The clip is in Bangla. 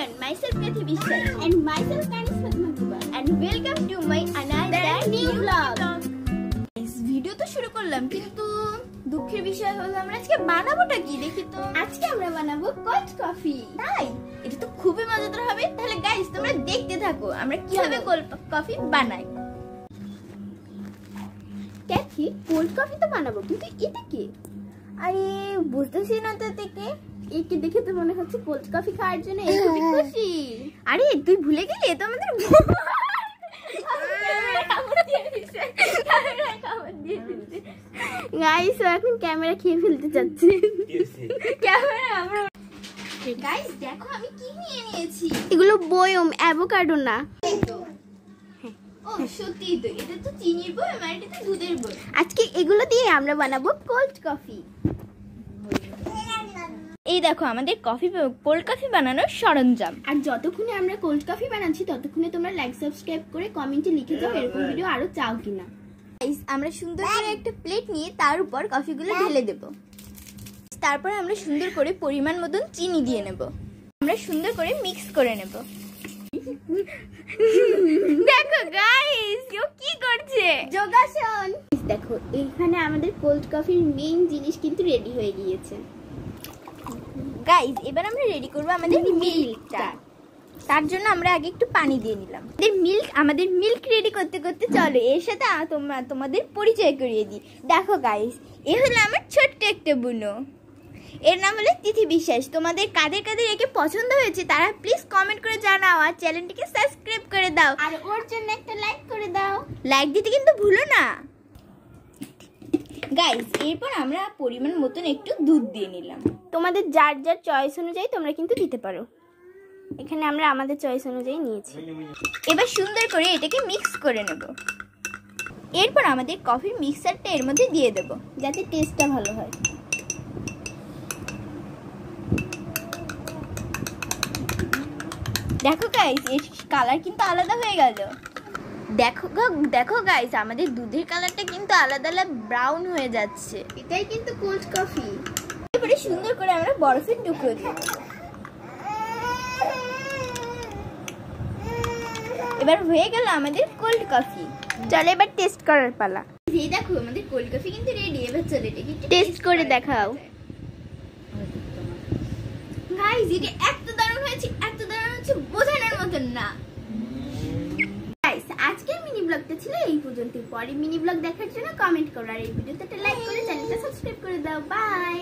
everyone, myself Kathy Bishai and myself Kanis Fatma and welcome to my another new vlog. Guys, video তো শুরু করলাম কিন্তু দুঃখের বিষয় হলো আমরা আজকে বানাবোটা কি দেখি তো। আজকে আমরা বানাবো কোল্ড কফি। তাই এটা তো খুবই মজাদার হবে। তাহলে গাইস তোমরা দেখতে থাকো আমরা কিভাবে কোল্ড কফি বানাই। ক্যাথি, কোল্ড কফি তো বানাবো কিন্তু এটা কি? আরে বুঝতেছি না তো থেকে একে দেখে তো মনে হচ্ছে কোল্ড কফি খাওয়ার জন্য খুবই খুশি। আরে তুই ভুলে গেলি তো আমাদের গাইস এখন ক্যামেরা খেয়ে ফেলতে যাচ্ছে। ক্যামেরা আমরা গাইস দেখো আমি কি নিয়ে নিয়েছি। এগুলো বয়ম, অ্যাভোকাডো না। ও সত্যি তো, এটা তো চিনির বয়ম আর এটা তো দুধের বয়ম। আজকে এগুলো দিয়ে আমরা বানাবো কোল্ড কফি। এই দেখো আমাদের কোল্ড কফি বানানোর সরঞ্জাম। আর যতক্ষণে আমরা কোল্ড কফি বানাচ্ছি ততক্ষণে তোমরা লাইক সাবস্ক্রাইব করে কমেন্টে লিখে দাও এরকম ভিডিও আরো চাও কিনা। গাইস আমরা সুন্দর করে একটা প্লেট নিয়ে তার উপর কফিগুলো ঢেলে দেব। তারপর আমরা সুন্দর করে পরিমাণ মতন চিনি দিয়ে নেব। আমরা সুন্দর করে মিক্স করে নেব। দেখো গাইস ও কি করছে, যোগাসন। দেখো এখানে আমাদের কোল্ড কফির মেইন জিনিস কিন্তু রেডি হয়ে গিয়েছে। গাইস এবার আমরা রেডি করব আমাদের মিল্কটা। তার জন্য আমরা আগে একটু পানি দিয়ে নিলাম। আমাদের মিল্ক রেডি করতে করতে চলো এর সাথে তোমাদের পরিচয় করিয়ে দিই। দেখো গাইস এ হলো আমার ছোট্ট একটা বুনো, এর নাম হলো তিথি বিশ্বাস। তোমাদের কাদের কাদের একে পছন্দ হয়েছে তারা প্লিজ কমেন্ট করে জানাও আর চ্যানেলটিকে সাবস্ক্রাইব করে দাও আর ওর জন্য একটা লাইক করে দাও। লাইক দিতে কিন্তু ভুলো না গাইস। এরপর আমরা পরিমাণ মতন একটু দুধ দিয়ে নিলাম। তোমাদের যার যার চয়েস অনুযায়ী তোমরা কিন্তু দিতে পারো। এখানে আমরা আমাদের চয়েস অনুযায়ী নিয়েছি। এবার সুন্দর করে এটাকে মিক্স করে নেব। এরপর আমাদের কফির মিক্সারটা এর মধ্যে দিয়ে দেব যাতে টেস্টটা ভালো হয়। দেখো গাইস এর কালার কিন্তু আলাদা হয়ে গেল। দেখো গাইস আমাদের দুধের কালারটা কিন্তু আলাদা আলাদা ব্রাউন হয়ে যাচ্ছে। এটাই কিন্তু কোল্ড কফি। এবারে সুন্দর করে আমরা বরফের টুকরো দেব। এবার হয়ে গেল আমাদের কোল্ড কফি। চলো এবার টেস্ট করার পালা। এই দেখো আমাদের কোল্ড কফি কিন্তু রেডি। এবার চলো এটাকে টেস্ট করে দেখাও। গাইস এটা এত দারুণ হয়েছে বোঝানোর মতন না। গাইস আজকের মিনি ব্লগটা ছিল এই পর্যন্ত। পরে মিনি ব্লগ দেখার জন্য কমেন্ট করো আর এই ভিডিওতে একটা লাইক করে চ্যানেলটা সাবস্ক্রাইব করে দাও। বাই।